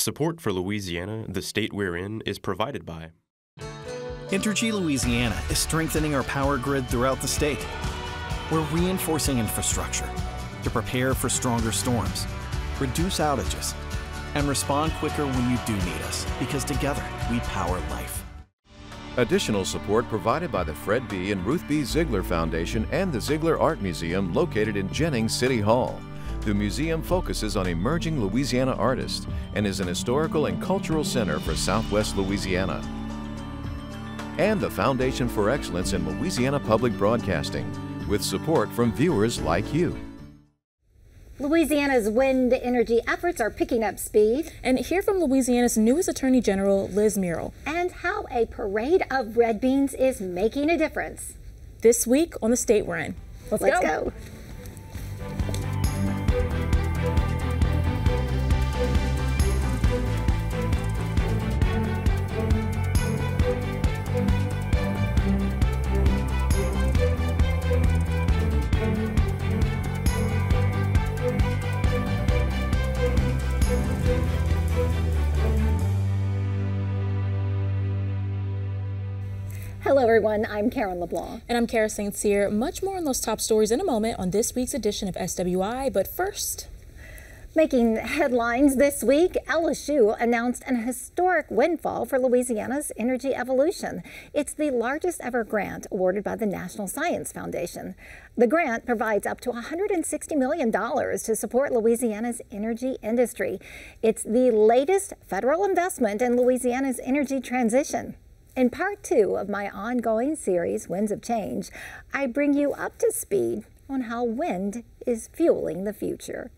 Support for Louisiana, the state we're in, is provided by Entergy Louisiana is strengthening our power grid throughout the state. We're reinforcing infrastructure to prepare for stronger storms, reduce outages, and respond quicker when you do need us, because together we power life. Additional support provided by the Fred B. and Ruth B. Ziegler Foundation and the Ziegler Art Museum located in Jennings City Hall. The museum focuses on emerging Louisiana artists and is an historical and cultural center for Southwest Louisiana. And the Foundation for Excellence in Louisiana Public Broadcasting, with support from viewers like you. Louisiana's wind energy efforts are picking up speed. And hear from Louisiana's newest Attorney General, Liz Murrill. And how a parade of red beans is making a difference. This week on the state we're in. Let's go. Hello everyone, I'm Karen LeBlanc. And I'm Kara St. Cyr. Much more on those top stories in a moment on this week's edition of SWI, but first... Making headlines this week, LSWI announced an historic windfall for Louisiana's energy evolution. It's the largest ever grant awarded by the National Science Foundation. The grant provides up to $160 million to support Louisiana's energy industry. It's the latest federal investment in Louisiana's energy transition. In part 2 of my ongoing series, Winds of Change, I bring you up to speed on how wind is fueling the future.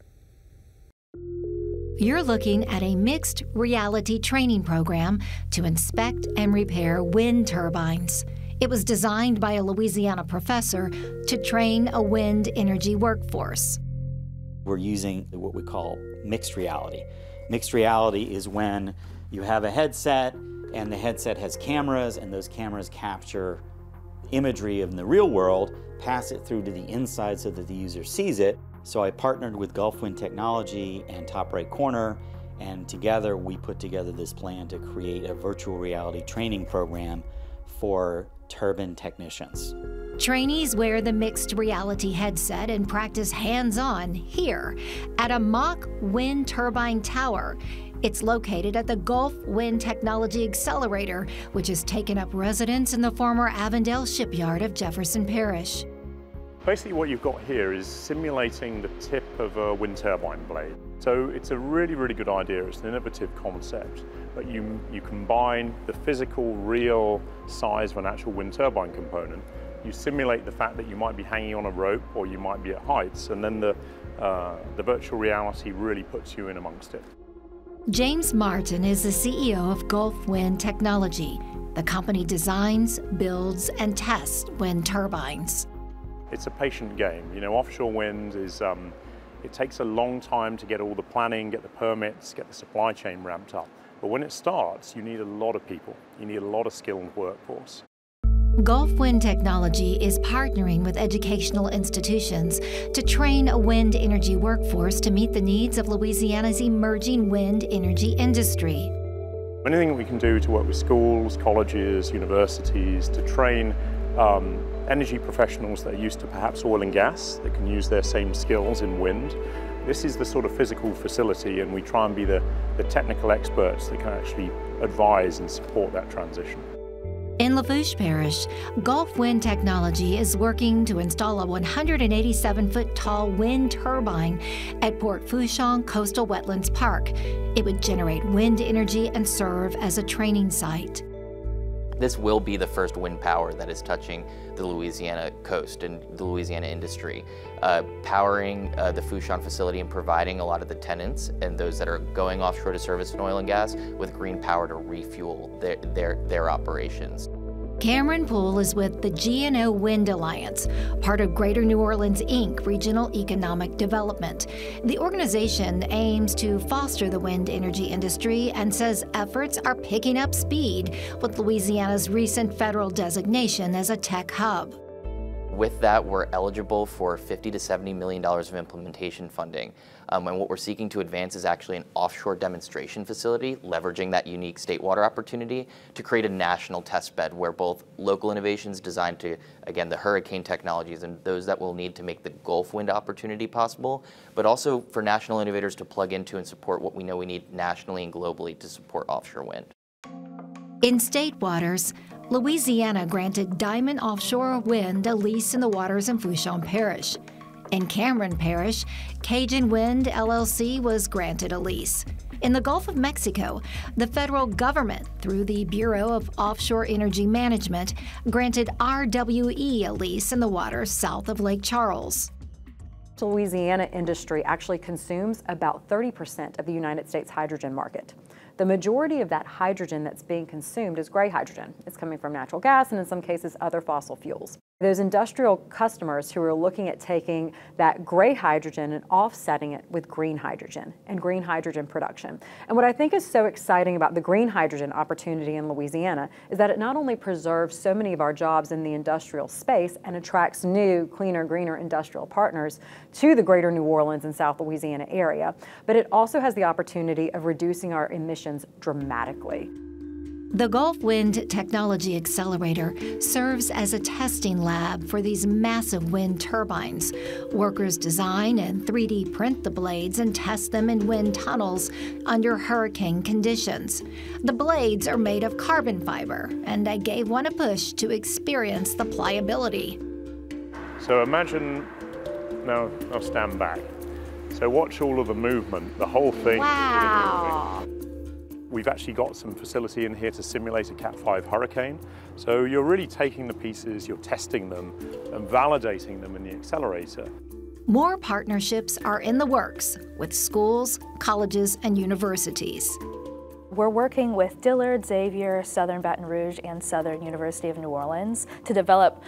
You're looking at a mixed reality training program to inspect and repair wind turbines. It was designed by a Louisiana professor to train a wind energy workforce. We're using what we call mixed reality. Mixed reality is when you have a headset and the headset has cameras, and those cameras capture imagery of the real world, pass it through to the inside so that the user sees it. So I partnered with Gulf Wind Technology and Top Right Corner, and together we put together this plan to create a virtual reality training program for turbine technicians. Trainees wear the mixed reality headset and practice hands-on here at a mock wind turbine tower. It's located at the Gulf Wind Technology Accelerator, which has taken up residence in the former Avondale shipyard of Jefferson Parish. Basically what you've got here is simulating the tip of a wind turbine blade. So it's a really, really good idea. It's an innovative concept, but you combine the physical, real size of an actual wind turbine component. You simulate the fact that you might be hanging on a rope or you might be at heights, and then the virtual reality really puts you in amongst it. James Martin is the CEO of Gulf Wind Technology. The company designs, builds, and tests wind turbines. It's a patient game. You know, offshore wind is, it takes a long time to get all the planning, get the permits, get the supply chain ramped up. But when it starts, you need a lot of people. You need a lot of skilled workforce. Gulf Wind Technology is partnering with educational institutions to train a wind energy workforce to meet the needs of Louisiana's emerging wind energy industry. Anything that we can do to work with schools, colleges, universities, to train energy professionals that are used to perhaps oil and gas, that can use their same skills in wind. This is the sort of physical facility, and we try and be the technical experts that can actually advise and support that transition. In Lafayette Parish, Gulf Wind Technology is working to install a 187-foot tall wind turbine at Port Fourchon Coastal Wetlands Park. It would generate wind energy and serve as a training site. This will be the first wind power that is touching the Louisiana coast and the Louisiana industry, powering the Fourchon facility and providing a lot of the tenants and those that are going offshore to service in oil and gas with green power to refuel their operations. Cameron Poole is with the G&O Wind Alliance, part of Greater New Orleans, Inc. Regional Economic Development. The organization aims to foster the wind energy industry and says efforts are picking up speed with Louisiana's recent federal designation as a tech hub. With that, we're eligible for $50 to $70 million of implementation funding. And what we're seeking to advance is actually an offshore demonstration facility, leveraging that unique state water opportunity to create a national test bed where both local innovations designed to, again, the hurricane technologies and those that we'll need to make the Gulf wind opportunity possible, but also for national innovators to plug into and support what we know we need nationally and globally to support offshore wind. In state waters, Louisiana granted Diamond Offshore Wind a lease in the waters in Fourchon Parish. In Cameron Parish, Cajun Wind LLC was granted a lease. In the Gulf of Mexico, the federal government, through the Bureau of Offshore Energy Management, granted RWE a lease in the waters south of Lake Charles. The Louisiana industry actually consumes about 30% of the United States hydrogen market. The majority of that hydrogen that's being consumed is gray hydrogen. It's coming from natural gas and in some cases other fossil fuels. Those industrial customers who are looking at taking that gray hydrogen and offsetting it with green hydrogen and green hydrogen production. And what I think is so exciting about the green hydrogen opportunity in Louisiana is that it not only preserves so many of our jobs in the industrial space and attracts new, cleaner, greener industrial partners to the greater New Orleans and South Louisiana area, but it also has the opportunity of reducing our emissions dramatically. The Gulf Wind Technology Accelerator serves as a testing lab for these massive wind turbines. Workers design and 3D print the blades and test them in wind tunnels under hurricane conditions. The blades are made of carbon fiber, and I gave one a push to experience the pliability. So imagine, now I'll stand back. So watch all of the movement, the whole thing. Wow. We've actually got some facility in here to simulate a Cat 5 hurricane. So you're really taking the pieces, you're testing them and validating them in the accelerator. More partnerships are in the works with schools, colleges, and universities. We're working with Dillard, Xavier, Southern Baton Rouge, and Southern University of New Orleans to develop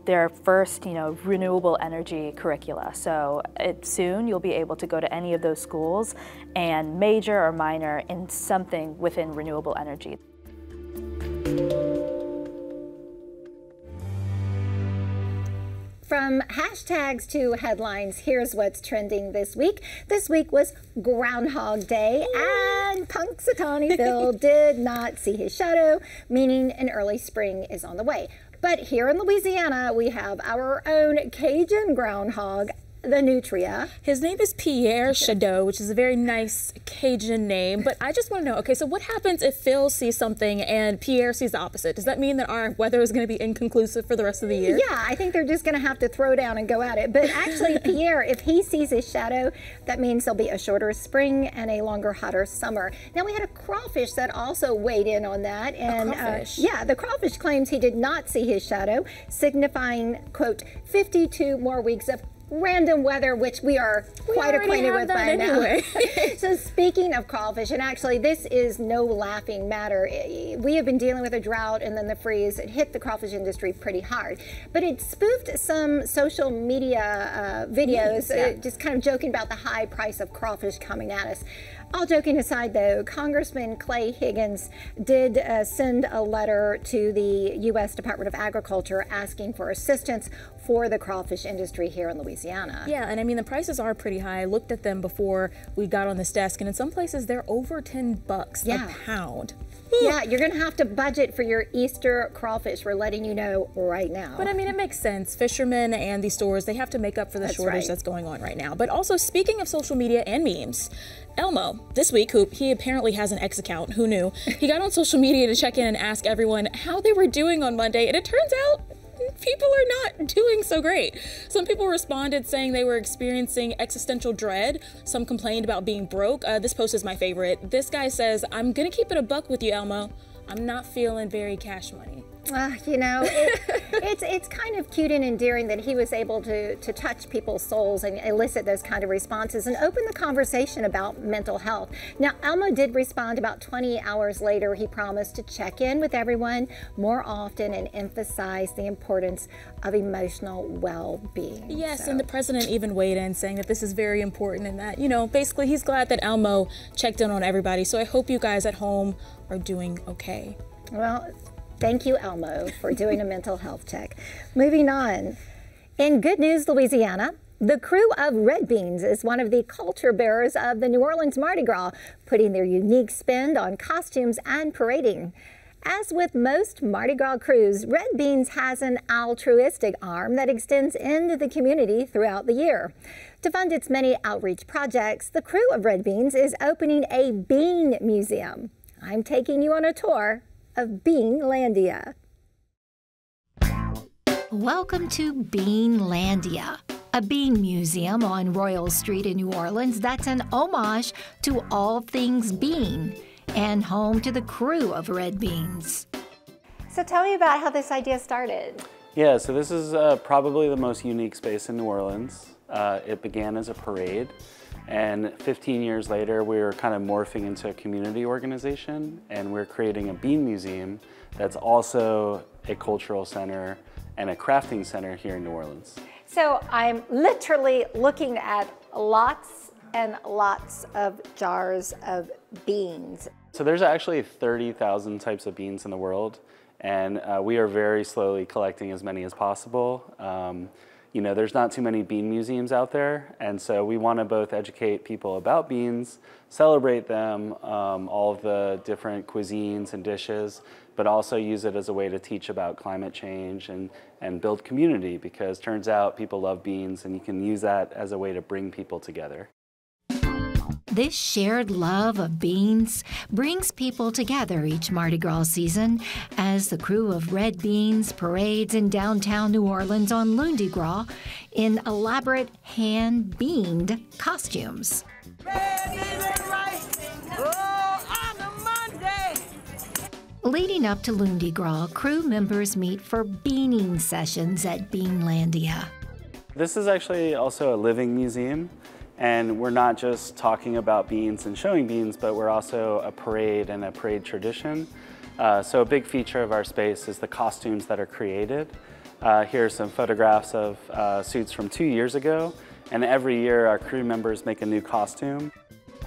their first, renewable energy curricula. So soon you'll be able to go to any of those schools and major or minor in something within renewable energy. From hashtags to headlines, here's what's trending this week. This week was Groundhog Day, and Punxsutawney Phil did not see his shadow, meaning an early spring is on the way. But here in Louisiana, we have our own Cajun groundhog, the nutria. His name is Pierre Chadeau, which is a very nice Cajun name. But I just want to know, okay, so what happens if Phil sees something and Pierre sees the opposite? Does that mean that our weather is going to be inconclusive for the rest of the year? Yeah, I think they're just going to have to throw down and go at it. But actually, Pierre, if he sees his shadow, that means there'll be a shorter spring and a longer, hotter summer. Now, we had a crawfish that also weighed in on that. And yeah, the crawfish claims he did not see his shadow, signifying, quote, 52 more weeks of random weather, which we are quite acquainted with by now. So speaking of crawfish, and actually this is no laughing matter, we have been dealing with a drought and then the freeze. It hit the crawfish industry pretty hard, but it spoofed some social media videos, just kind of joking about the high price of crawfish coming at us. All joking aside, though, Congressman Clay Higgins did send a letter to the U.S. Department of Agriculture asking for assistance for the crawfish industry here in Louisiana. Yeah, and I mean, the prices are pretty high. I looked at them before we got on this desk, and in some places they're over $10 a pound. Yeah, you're going to have to budget for your Easter crawfish. We're letting you know right now. But I mean, it makes sense. Fishermen and these stores, they have to make up for the shortage that's going on right now. But also, speaking of social media and memes, Elmo, this week, he apparently has an X account, who knew? He got on social media to check in and ask everyone how they were doing on Monday, and it turns out people are not doing so great. Some people responded saying they were experiencing existential dread. Some complained about being broke. This post is my favorite. This guy says, "I'm gonna keep it a buck with you, Elmo. I'm not feeling very cash money." You know, it's kind of cute and endearing that he was able to touch people's souls and elicit those kind of responses and open the conversation about mental health. Now, Elmo did respond about 20 hours later. He promised to check in with everyone more often and emphasize the importance of emotional well-being. Yes, and the president even weighed in saying that this is very important and that, basically he's glad that Elmo checked in on everybody. So I hope you guys at home are doing okay. Well, thank you, Elmo, for doing a mental health check. Moving on. In Good News, Louisiana, the Krewe of Red Beans is one of the culture bearers of the New Orleans Mardi Gras, putting their unique spin on costumes and parading. As with most Mardi Gras crews, Red Beans has an altruistic arm that extends into the community throughout the year. To fund its many outreach projects, the Krewe of Red Beans is opening a bean museum. I'm taking you on a tour of Beanlandia. Welcome to Beanlandia, a bean museum on Royal Street in New Orleans that's an homage to all things bean and home to the Krewe of Red Beans. So tell me about how this idea started. Yeah, so this is probably the most unique space in New Orleans. It began as a parade, and 15 years later we were kind of morphing into a community organization, and we're creating a bean museum that's also a cultural center and a crafting center here in New Orleans. So I'm literally looking at lots and lots of jars of beans. So there's actually 30,000 types of beans in the world, and we are very slowly collecting as many as possible. You know, there's not too many bean museums out there, and so we want to both educate people about beans, celebrate them, all of the different cuisines and dishes, but also use it as a way to teach about climate change and build community, because turns out people love beans and you can use that as a way to bring people together. This shared love of beans brings people together each Mardi Gras season as the Krewe of Red Beans parades in downtown New Orleans on Lundi Gras in elaborate hand-beaned costumes. Leading up to Lundi Gras, crew members meet for beaning sessions at Beanlandia. This is actually also a living museum, and we're not just talking about beans and showing beans, but we're also a parade and a parade tradition. So a big feature of our space is the costumes that are created. Here are some photographs of suits from 2 years ago, and every year our crew members make a new costume.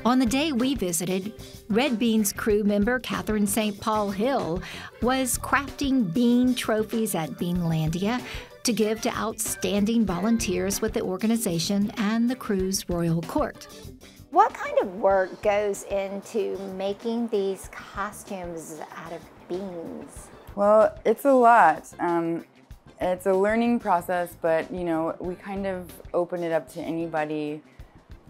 On the day we visited, Red Beans crew member Catherine St. Paul Hill was crafting bean trophies at Beanlandia to give to outstanding volunteers with the organization and the crew's royal court. What kind of work goes into making these costumes out of beans? Well, it's a lot. It's a learning process, but you know, we kind of open it up to anybody.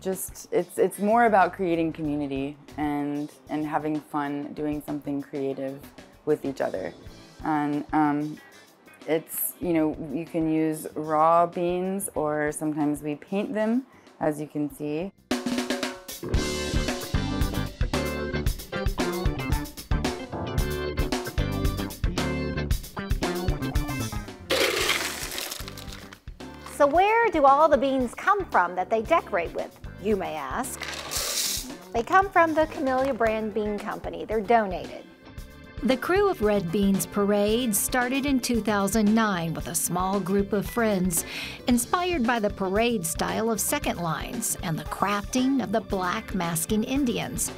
Just it's more about creating community and having fun doing something creative with each other. And it's, you know, you can use raw beans, or sometimes we paint them, as you can see. So where do all the beans come from that they decorate with, you may ask? They come from the Camellia Brand Bean Company. They're donated. The Krewe of Red Beans parade started in 2009 with a small group of friends, inspired by the parade style of second lines and the crafting of the black masking Indians.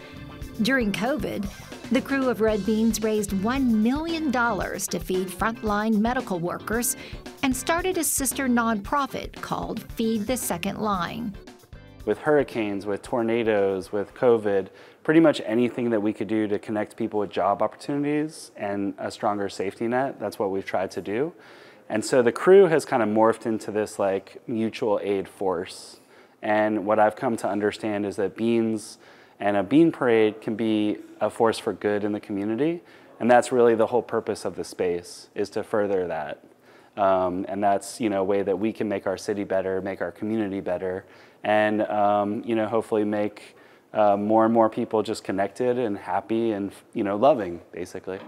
During COVID, the Krewe of Red Beans raised $1 million to feed frontline medical workers and started a sister nonprofit called Feed the Second Line. With hurricanes, with tornadoes, with COVID, pretty much anything that we could do to connect people with job opportunities and a stronger safety net, that's what we've tried to do. And so the crew has kind of morphed into this like mutual aid force. And what I've come to understand is that beans and a bean parade can be a force for good in the community. And that's really the whole purpose of the space, is to further that. And that's, you know, a way that we can make our city better, make our community better, and you know, hopefully make more and more people just connected and happy and, you know, loving, basically.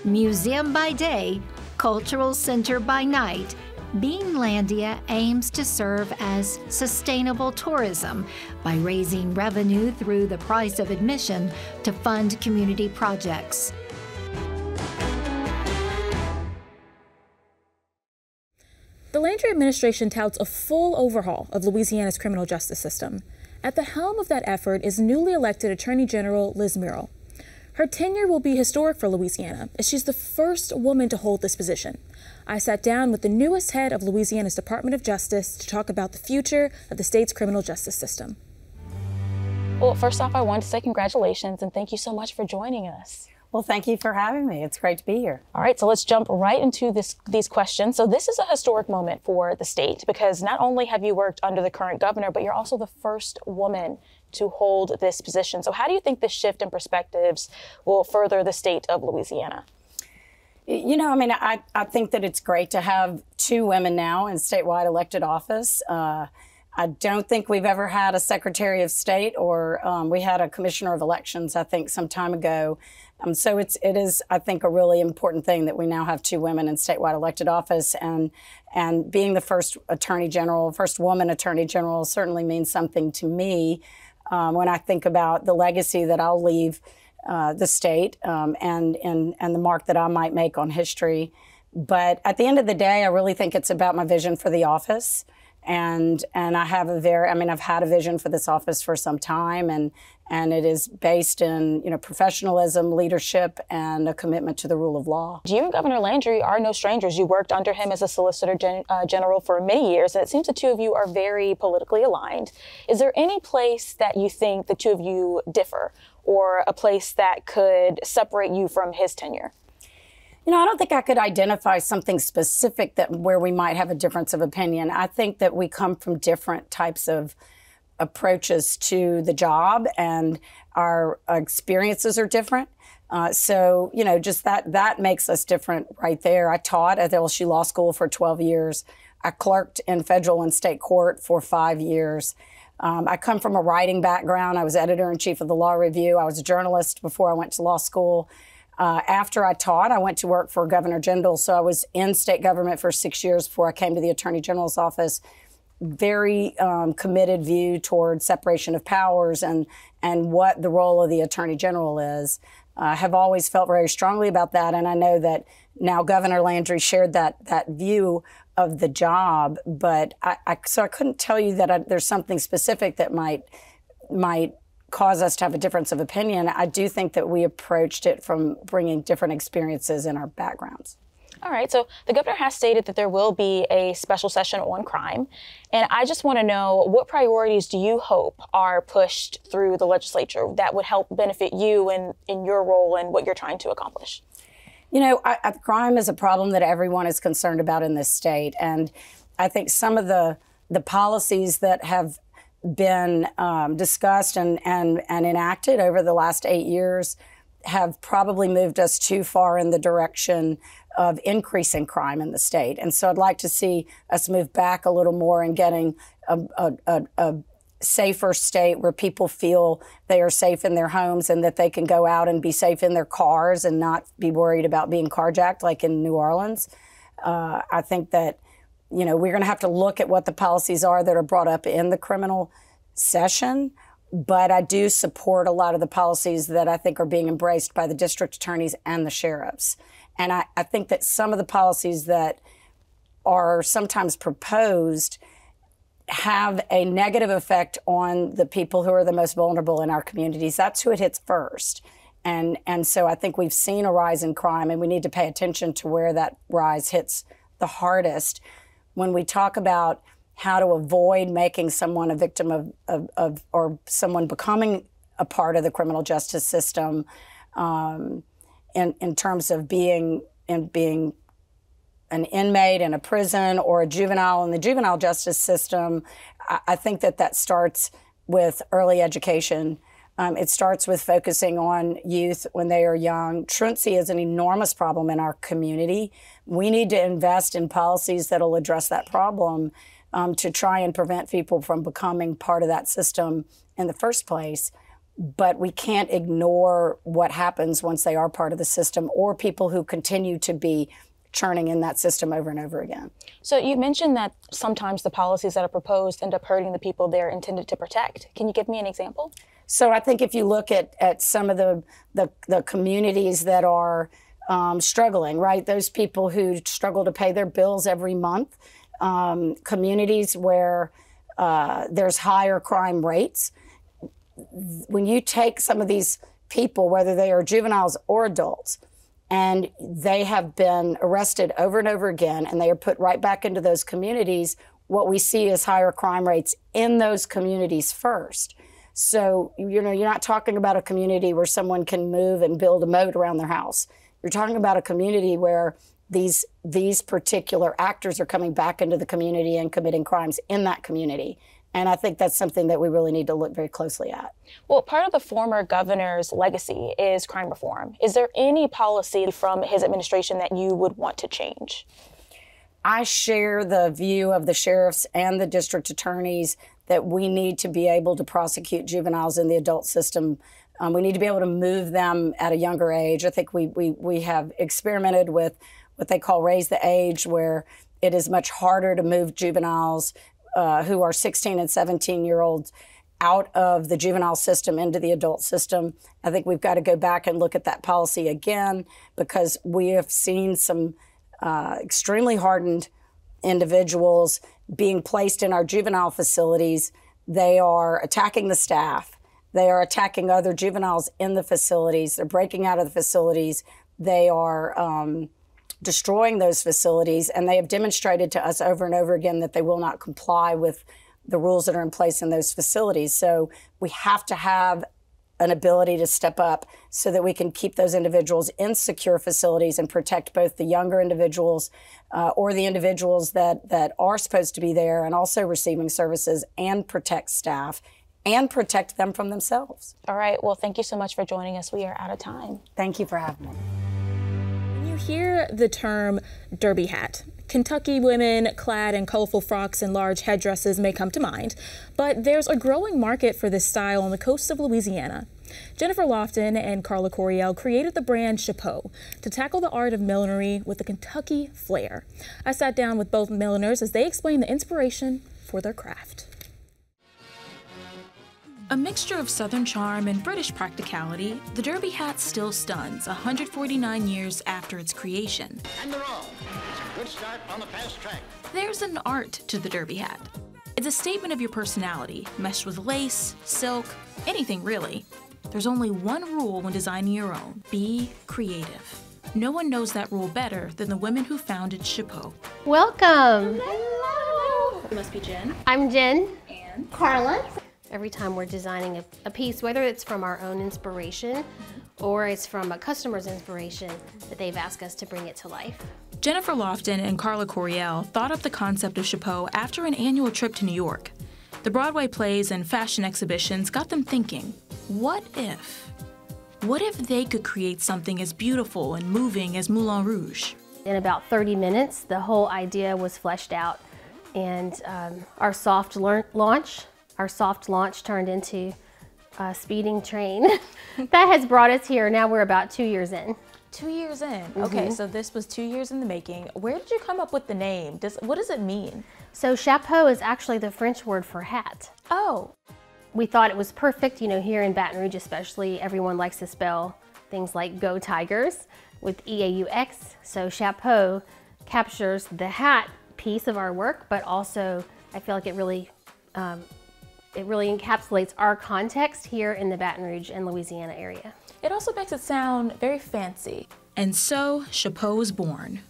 Museum by day, cultural center by night, Beanlandia aims to serve as sustainable tourism by raising revenue through the price of admission to fund community projects. The Landry administration touts a full overhaul of Louisiana's criminal justice system. At the helm of that effort is newly elected Attorney General Liz Murrill. Her tenure will be historic for Louisiana, as she's the first woman to hold this position. I sat down with the newest head of Louisiana's Department of Justice to talk about the future of the state's criminal justice system. Well, first off, I wanted to say congratulations and thank you so much for joining us. Well, thank you for having me. It's great to be here. All right, so let's jump right into these questions. So this is a historic moment for the state because not only have you worked under the current governor, but you're also the first woman to hold this position. So how do you think this shift in perspectives will further the state of Louisiana? You know, I mean, I think that it's great to have 2 women now in statewide elected office. I don't think we've ever had a Secretary of State or we had a Commissioner of Elections, I think, some time ago. So it is, I think, a really important thing that we now have 2 women in statewide elected office, and being the first Attorney General, first woman Attorney General, certainly means something to me when I think about the legacy that I'll leave the state and the mark that I might make on history. But at the end of the day, I really think it's about my vision for the office. And I have I've had a vision for this office for some time, and it is based in, professionalism, leadership, and a commitment to the rule of law. You and Governor Landry are no strangers. You worked under him as a Solicitor General for many years, and it seems the 2 of you are very politically aligned. Is there any place that you think the 2 of you differ, or a place that could separate you from his tenure? I don't think I could identify something specific where we might have a difference of opinion. I think that we come from different types of approaches to the job, and our experiences are different. So, just that makes us different right there. I taught at LSU Law School for 12 years. I clerked in federal and state court for 5 years. I come from a writing background. I was editor-in-chief of the Law Review. I was a journalist before I went to law school. After I taught, I went to work for Governor Jindal. So I was in state government for 6 years before I came to the Attorney General's office. Very committed view toward separation of powers and what the role of the Attorney General is. Have always felt very strongly about that. And I know that now Governor Landry shared that view of the job. But so I couldn't tell you that there's something specific that might cause us to have a difference of opinion. I do think that we approached it from bringing different experiences in our backgrounds. All right, so the governor has stated that there will be a special session on crime. And I just want to know, what priorities do you hope are pushed through the legislature that would help benefit you in your role and what you're trying to accomplish? Crime is a problem that everyone is concerned about in this state. And I think some of the policies that have been discussed and enacted over the last 8 years have probably moved us too far in the direction of increasing crime in the state. And so I'd like to see us move back a little more in getting a safer state where people feel they are safe in their homes and that they can go out and be safe in their cars and not be worried about being carjacked like in New Orleans. I think that we're going to have to look at what the policies are that are brought up in the criminal session, but I do support a lot of the policies that I think are being embraced by the district attorneys and the sheriffs. And I think that some of the policies that are sometimes proposed have a negative effect on the people who are the most vulnerable in our communities. That's who it hits first. And so I think we've seen a rise in crime, and we need to pay attention to where that rise hits the hardest. When we talk about how to avoid making someone a victim of or someone becoming a part of the criminal justice system, in terms of being an inmate in a prison or a juvenile in the juvenile justice system, I think that starts with early education. It starts with focusing on youth when they are young. Truancy is an enormous problem in our community. We need to invest in policies that will address that problem to try and prevent people from becoming part of that system in the first place. But we can't ignore what happens once they are part of the system, or people who continue to be churning in that system over and over again. So you mentioned that sometimes the policies that are proposed end up hurting the people they're intended to protect. Can you give me an example? So I think if you look at some of the communities that are struggling, right? Those people who struggle to pay their bills every month, communities where there's higher crime rates. When you take some of these people, whether they are juveniles or adults, and they have been arrested over and over again, and they are put right back into those communities. What we see is higher crime rates in those communities first. So, you're not talking about a community where someone can move and build a moat around their house. You're talking about a community where these particular actors are coming back into the community and committing crimes in that community. And I think that's something that we really need to look very closely at. Well, part of the former governor's legacy is crime reform. Is there any policy from his administration that you would want to change? I share the view of the sheriffs and the district attorneys that we need to be able to prosecute juveniles in the adult system. We need to be able to move them at a younger age. I think we have experimented with what they call raise the age, where it is much harder to move juveniles who are 16 and 17-year-olds out of the juvenile system into the adult system. I think we've got to go back and look at that policy again, because we have seen some extremely hardened individuals being placed in our juvenile facilities. They are attacking the staff. They are attacking other juveniles in the facilities. They're breaking out of the facilities. They are destroying those facilities, and they have demonstrated to us over and over again that they will not comply with the rules that are in place in those facilities. So we have to have an ability to step up so that we can keep those individuals in secure facilities and protect both the younger individuals or the individuals that are supposed to be there and also receiving services, and protect staff and protect them from themselves. All right. Well, thank you so much for joining us. We are out of time. Thank you for having me. When you hear the term derby hat, Kentucky women clad in colorful frocks and large headdresses may come to mind, but there's a growing market for this style on the coast of Louisiana. Jennifer Lofton and Carla Coriel created the brand Chapeau to tackle the art of millinery with a Kentucky flair. I sat down with both milliners as they explained the inspiration for their craft. A mixture of Southern charm and British practicality, the derby hat still stuns 149 years after its creation. And they're on. It's a good start on the fast track. There's an art to the derby hat. It's a statement of your personality, meshed with lace, silk, anything really. There's only one rule when designing your own: be creative. No one knows that rule better than the women who founded Chapeau. Welcome. Hello. You must be Jen. I'm Jen. And Carla. Every time we're designing a piece, whether it's from our own inspiration or it's from a customer's inspiration, that they've asked us to bring it to life. Jennifer Lofton and Carla Coriel thought up the concept of Chapeau after an annual trip to New York. The Broadway plays and fashion exhibitions got them thinking, what if? What if they could create something as beautiful and moving as Moulin Rouge? In about 30 minutes, the whole idea was fleshed out, and our soft launch turned into a speeding train. That has brought us here. Now we're about 2 years in. 2 years in. Okay, so this was 2 years in the making. Where did you come up with the name? What does it mean? So chapeau is actually the French word for hat. Oh. We thought it was perfect, you know, here in Baton Rouge especially, everyone likes to spell things like Go Tigers with E-A-U-X. So chapeau captures the hat piece of our work, but also I feel like it really encapsulates our context here in the Baton Rouge and Louisiana area. It also makes it sound very fancy. And so Chapeau was born.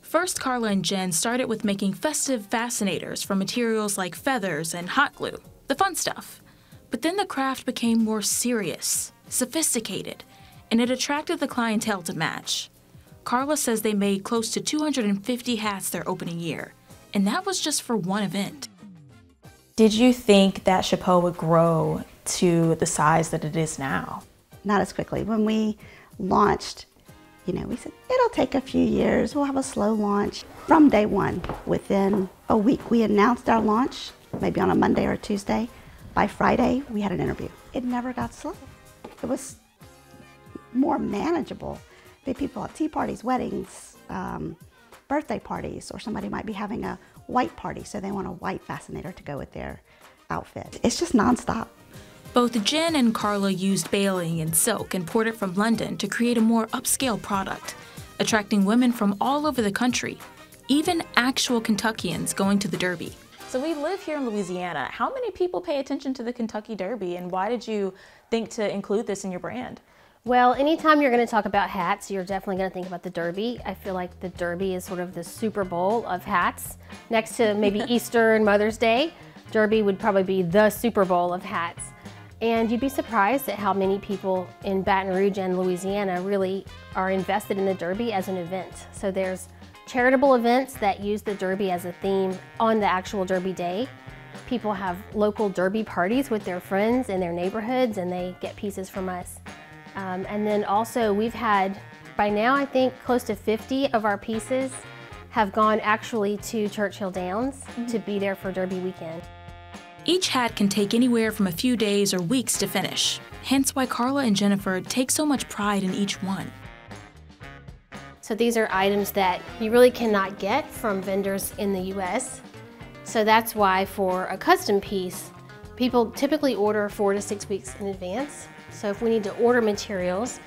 First, Carla and Jen started with making festive fascinators from materials like feathers and hot glue, the fun stuff. But then the craft became more serious, sophisticated, and it attracted the clientele to match. Carla says they made close to 250 hats their opening year, and that was just for one event. Did you think that Chapeau would grow to the size that it is now? Not as quickly. When we launched, you know, we said, it'll take a few years, we'll have a slow launch. From day one, within a week, we announced our launch, maybe on a Monday or a Tuesday. By Friday, we had an interview. It never got slow. It was more manageable. They people at tea parties, weddings, birthday parties, or somebody might be having a white party, so they want a white fascinator to go with their outfit. It's just nonstop. Both Jen and Carla used baling and silk imported from London to create a more upscale product, attracting women from all over the country, even actual Kentuckians going to the Derby. So we live here in Louisiana. How many people pay attention to the Kentucky Derby, and why did you think to include this in your brand? Well, anytime you're going to talk about hats, you're definitely going to think about the Derby. I feel like the Derby is sort of the Super Bowl of hats. Next to maybe Easter and Mother's Day, Derby would probably be the Super Bowl of hats. And you'd be surprised at how many people in Baton Rouge and Louisiana really are invested in the Derby as an event. So there's charitable events that use the Derby as a theme on the actual Derby day. People have local Derby parties with their friends in their neighborhoods, and they get pieces from us. And then also we've had, by now I think, close to 50 of our pieces have gone actually to Churchill Downs to be there for Derby weekend. Each hat can take anywhere from a few days or weeks to finish, hence why Carla and Jennifer take so much pride in each one. So these are items that you really cannot get from vendors in the US. So that's why for a custom piece, people typically order 4 to 6 weeks in advance. So if we need to order materials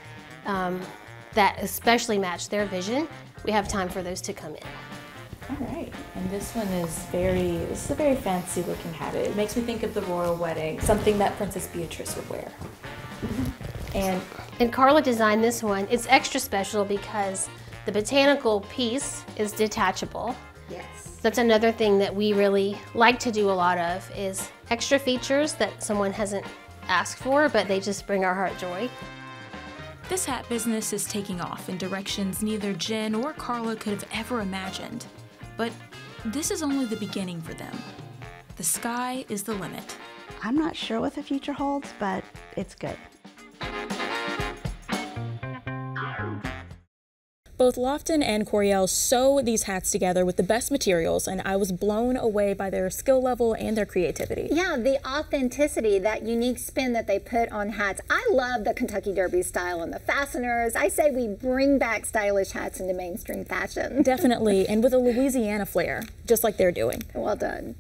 that especially match their vision, we have time for those to come in. All right, and this one is this is a very fancy looking hat. It makes me think of the royal wedding, something that Princess Beatrice would wear. And Carla designed this one. It's extra special because the botanical piece is detachable. Yes. That's another thing that we really like to do a lot of, is extra features that someone hasn't asked for, but they just bring our heart joy. This hat business is taking off in directions neither Jen or Carla could have ever imagined. But this is only the beginning for them. The sky is the limit. I'm not sure what the future holds, but it's good. Both Lofton and Coriel sew these hats together with the best materials, and I was blown away by their skill level and their creativity. Yeah, the authenticity, that unique spin that they put on hats. I love the Kentucky Derby style and the fasteners. I say we bring back stylish hats into mainstream fashion. Definitely, and with a Louisiana flair, just like they're doing. Well done.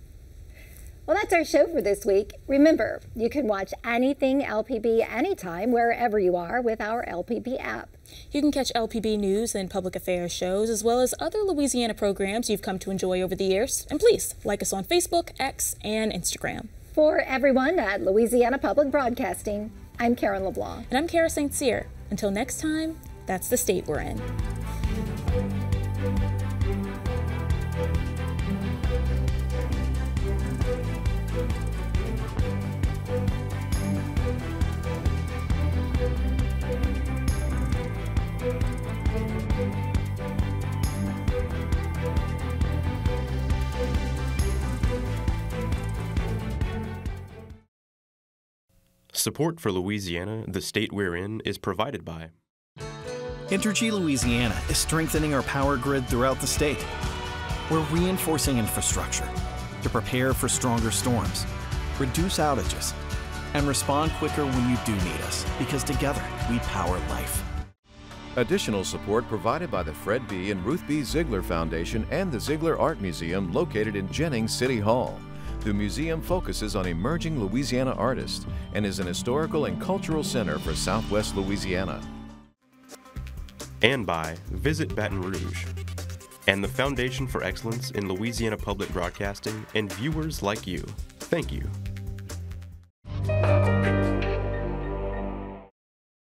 Well, that's our show for this week. Remember, you can watch anything LPB anytime, wherever you are, with our LPB app. You can catch LPB news and public affairs shows, as well as other Louisiana programs you've come to enjoy over the years. And please, like us on Facebook, X, and Instagram. For everyone at Louisiana Public Broadcasting, I'm Karen LeBlanc. And I'm Kara St. Cyr. Until next time, that's the state we're in. Support for Louisiana, the state we're in, is provided by Entergy Louisiana is strengthening our power grid throughout the state. We're reinforcing infrastructure to prepare for stronger storms, reduce outages, and respond quicker when you do need us, because together we power life. Additional support provided by the Fred B. and Ruth B. Ziegler Foundation and the Ziegler Art Museum located in Jennings City Hall. The museum focuses on emerging Louisiana artists and is an historical and cultural center for Southwest Louisiana. And by Visit Baton Rouge and the Foundation for Excellence in Louisiana Public Broadcasting and viewers like you. Thank you.